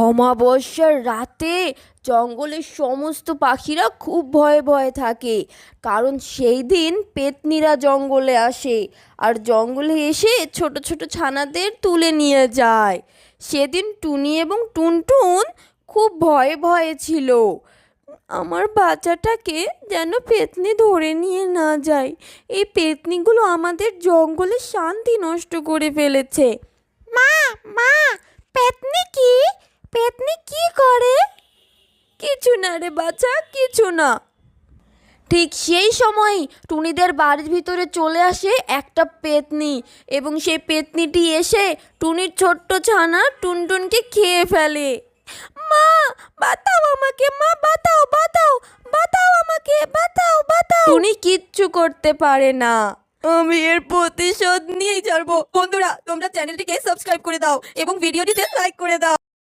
অমাবস্যার রাতে জঙ্গলের সমস্ত পাখিরা খুব ভয়ে ভয়ে থাকে। কারণ সেই দিন পেত্নীরা জঙ্গলে আসে আর জঙ্গলে এসে ছোট ছোট ছানাদের তুলে নিয়ে যায়। সেদিন টুনি এবং টুনটুন খুব ভয়ে ভয়ে ছিল। আমার বাচ্চাটাকে যেন পেত্নী ধরে নিয়ে না যায়। এই পেত্নীগুলো আমাদের জঙ্গলের শান্তি নষ্ট করে ফেলেছে। মা, মা, পেত্নী কি? পেত্নী কি করে? কিছু না রে বাচ্চা, কিছু না। ঠিক সেই সময় টুনিদের বাড়ির ভিতরে চলে আসে একটা পেত্নী, এবং সেই পেত্নীটি এসে টুনির ছোট্ট ছানা টুনটুনকে খেয়ে ফেলে। মা, বাঁচাও আমাকে, মা, বাঁচাও, বাঁচাও, বাঁচাও আমাকে, বাঁচাও, বাঁচাও। টুনি কিচ্ছু করতে পারে না। আমি এর প্রতিশোধ নিয়েই ছাড়বো। বন্ধুরা, তোমরা চ্যানেলটিকে সাবস্ক্রাইব করে দাও এবং ভিডিওটিতে লাইক করে দাও।